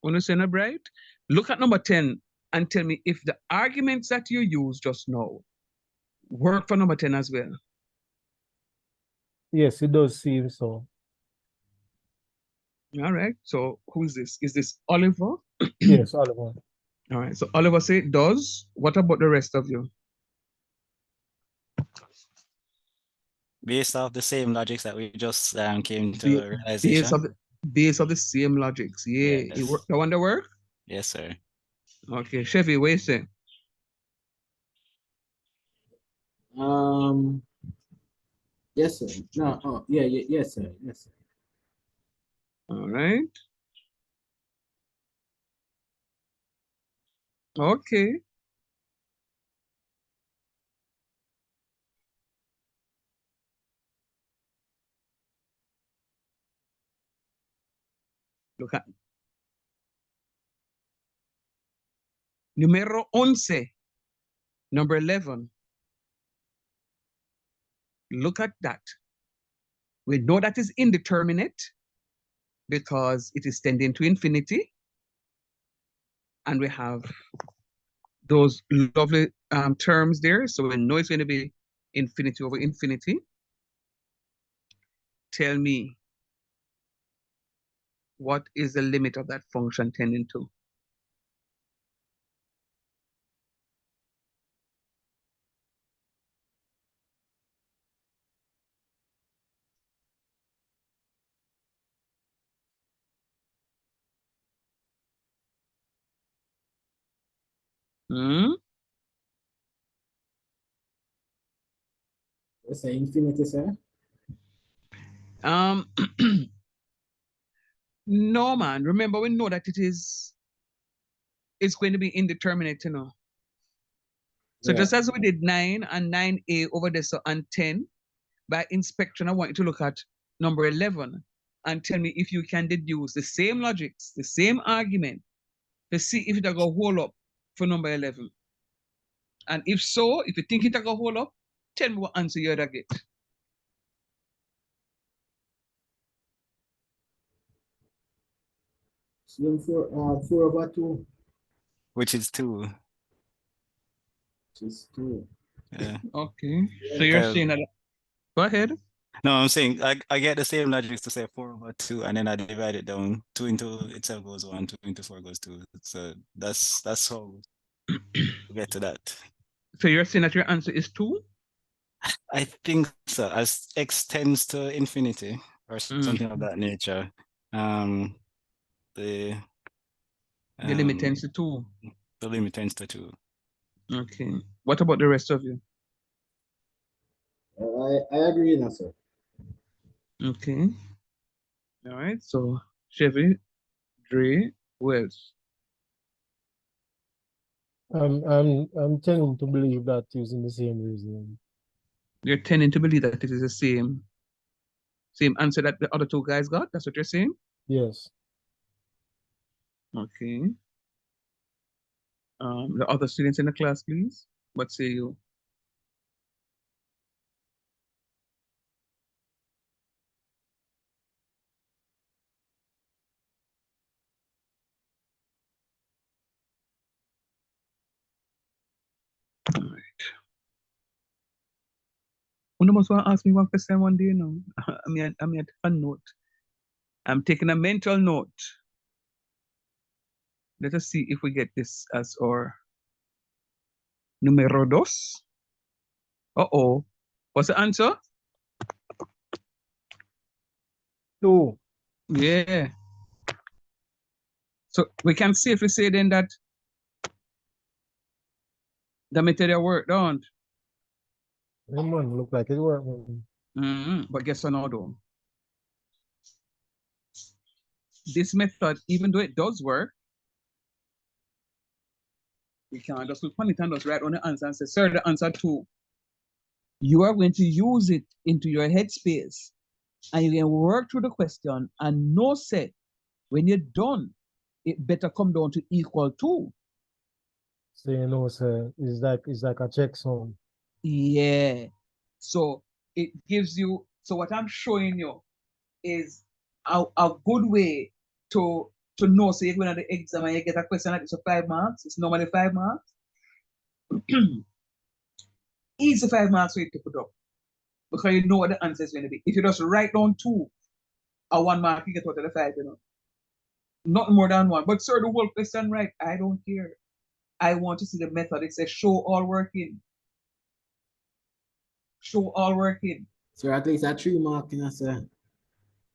Understand it, right? Look at number 10 and tell me if the arguments that you use just now work for number 10 as well. Yes, it does seem so. All right. So who is this? Is this Oliver? Yes, Oliver. All right. So Oliver say it does. What about the rest of you? Based off the same logics that we just came to Base realization. of the same logics. Yeah. Yes. It work. The one that work? Yes, sir. Okay. Chevy, what you say? Yes, sir. No, yeah, yes, sir. Yes, sir. All right. Okay. Look at numero 11. Number 11. Look at that. We know that is indeterminate because it is tending to infinity. And we have those lovely terms there. So we know it's going to be infinity over infinity. Tell me, what is the limit of that function tending to? Hmm? Yes, sir. Infinity, sir. No, man. Remember, we know that it's going to be indeterminate, you know. So Yeah. just as we did 9 and 9a over there, so and 10, by inspection, I want you to look at number 11 and tell me if you can deduce the same logics, the same argument, to see if it'll go hold up for number 11. And if so, if you think it'll go hold up, tell me what answer you'd get. Swim for 4/2, which is 2. just 2. Yeah. Okay. So you're Because saying that, go ahead. no, I'm saying I get the same logic to say 4/2, and then I divide it down. 2 into itself goes 1, 2 into 4 goes 2. So that's how we get to that. So you're saying that your answer is 2? I think so. As x tends to infinity or something of Mm. that nature, the The limit tends to 2. the limit tends to 2. Okay. What about the rest of you? I agree now, sir. Okay. All right. So Chevy, Dre, Wells. I'm tending to believe that using the same reasoning. You're tending to believe that it is the same answer that the other two guys got. That's what you're saying? Yes. Okay. The other students in the class, please. What say you? All right. One must want to ask me one question one day now. I'm at a note. I'm taking a mental note. Let us see if we get this as our numero dos. Uh-oh. What's the answer? 2. Yeah. So we can safely say then that the method worked, don't? Look like it worked. But guess what now though? This method, even though it does work, we can't just look on it and just write on the answer and say, sir, the answer 2. You are going to use it into your headspace and you can work through the question and know set when you're done, it better come down to equal 2. So you know, sir, it's like a checksum. Yeah. So it gives you, so what I'm showing you is a good way to know. So you go to the exam and you get a question like this for 5 marks. It's normally 5 marks. Easy 5 marks for you to put up because you know what the answer is going to be. If you just write down 2 or 1 mark, you get out of the 5, you know. Not more than 1. But sir, the whole question right, I don't care. I want to see the method. It says show all working. Show all working. So at least a 3 mark, you know, sir.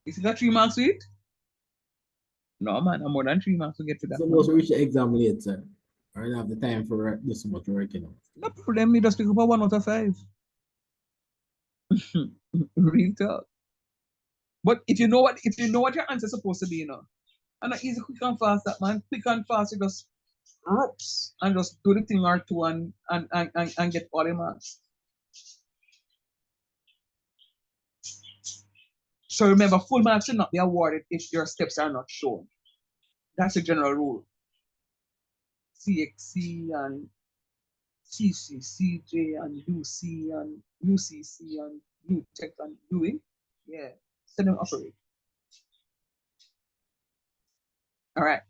Is it a 3 marks to it? No, man, I'm more than 3 marks to get to that. Suppose we reach the exam late, sir. I don't have the time for this much work, you know. No problem, me just pick up a 1 out of 5. Real talk. But if you know what your answer is supposed to be, you know, and not easy, quick and fast, that man, quick and fast, you just ropes and just do the thing or 2 and get all the marks. So remember, full marks should not be awarded if your steps are not shown. That's the general rule. CXC and CC, CJ and UC and UCC and UTech and UE. Yeah, send them operate. All right.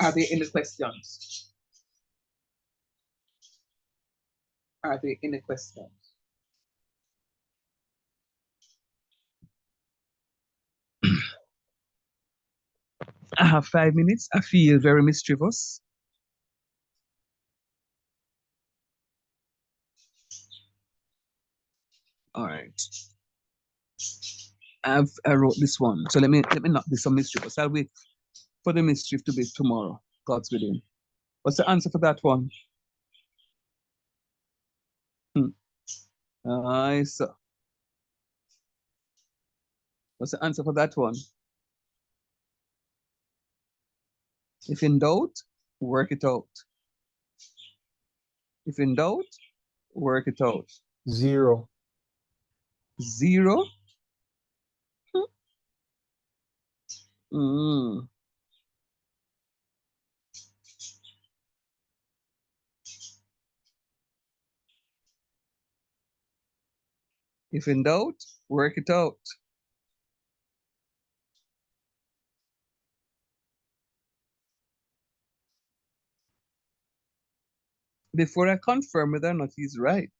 Are there any questions? Are there any questions? I have 5 minutes. I feel very mischievous. All right. I wrote this one. So let me not be so mischievous. I'll wait for the mischief to be tomorrow. God's willing. What's the answer for that one? Nice. What's the answer for that one? If in doubt, work it out. If in doubt, work it out. 0. 0. Mm. If in doubt, work it out. before I confirm whether or not he's right,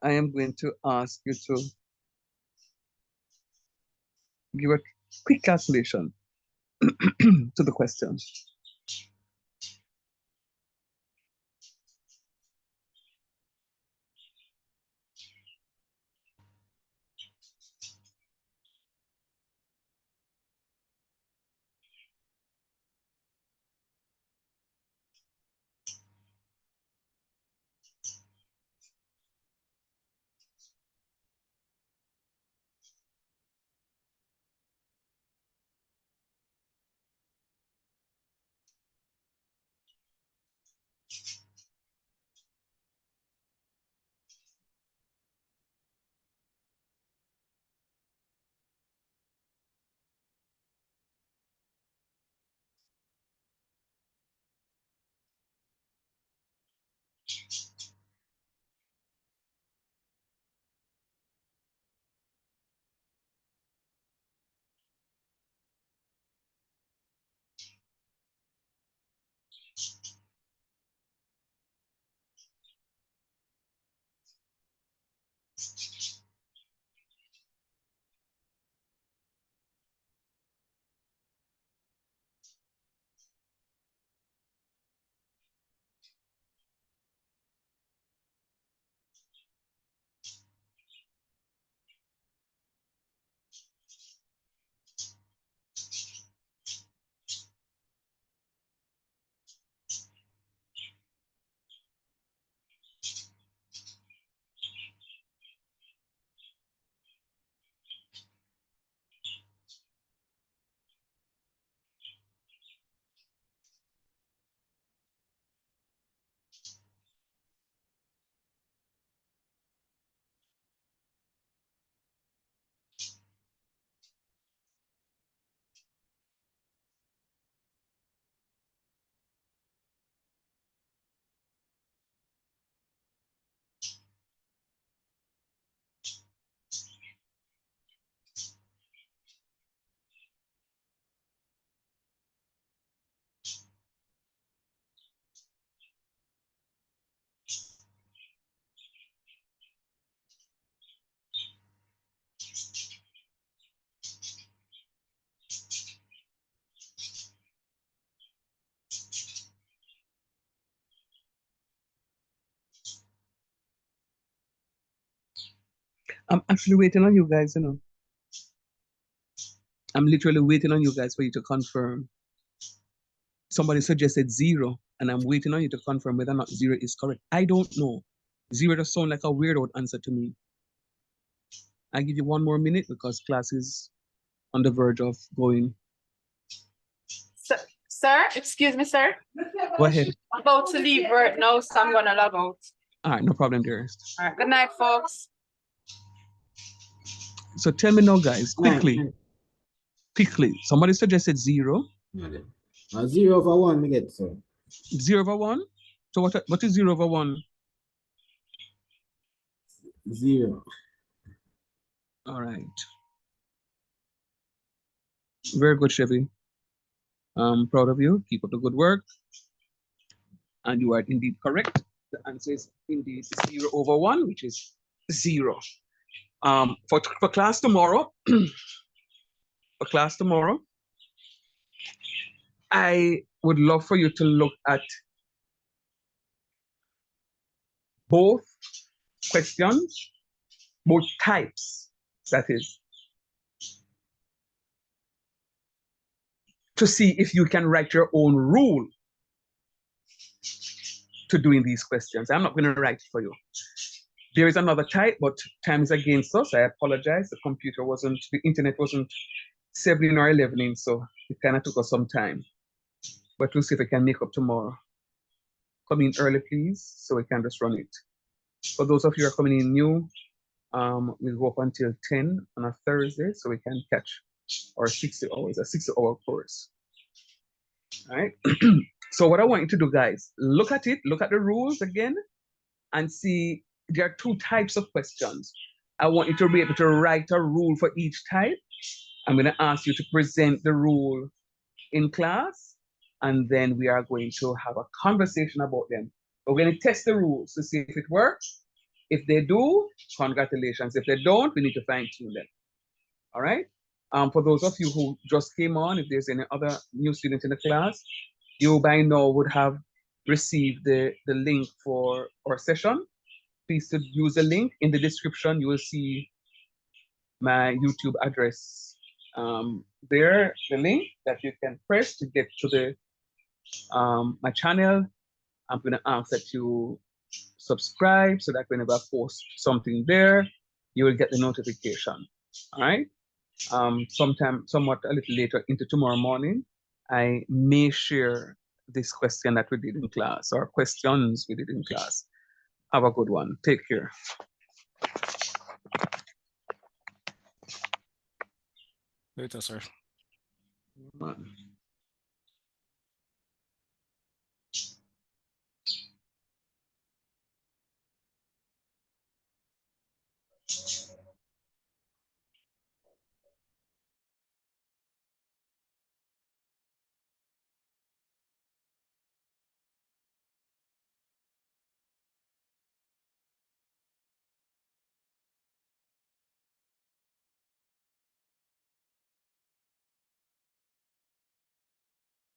I am going to ask you to give a quick calculation to the question. I'm actually waiting on you guys, you know. I'm literally waiting on you guys for you to confirm. Somebody suggested 0, and I'm waiting on you to confirm whether or not 0 is correct. I don't know. 0 does sound like a weird old answer to me. I give you 1 more minute because class is on the verge of going. Sir, excuse me, sir. Go ahead. I'm about to leave work now, so I'm gonna log out. All right, no problem, dearest. All right, good night, folks. So tell me now, guys, quickly. Somebody suggested 0. 0 over 1 we get, so. 0 over 1? So what is 0 over 1? 0. All right. Very good, Chevy. I'm proud of you. Keep up the good work. And you are indeed correct. The answer is indeed 0 over 1, which is 0. For class tomorrow, I would love for you to look at both questions, both types, that is, to see if you can write your own rule to doing these questions. I'm not going to write it for you. There is another type, but time is against us. I apologize. The internet wasn't 7 or 11, so it kind of took us some time. But we'll see if I can make up tomorrow. Come in early, please, so we can just run it. For those of you who are coming in new, we'll go up until 10 on a Thursday, so we can catch our 60 hours, a 60-hour course. All right. So what I want you to do, guys, look at it, look at the rules again, and see there are 2 types of questions. I want you to be able to write a rule for each type. I'm going to ask you to present the rule in class, and then we are going to have a conversation about them. We're going to test the rules to see if it works. If they do, congratulations. If they don't, we need to fine tune them. All right. For those of you who just came on, if there's any other new students in the class, you by now would have received the link for our session. Please to use the link in the description. You will see my YouTube address there, the link that you can press to get to the my channel. I'm going to ask that you subscribe so that whenever I post something there, you will get the notification. All right. Somewhat a little later into tomorrow morning, I may share this question that we did in class or questions we did in class. Have a good one. Take care. Later, sir. Man.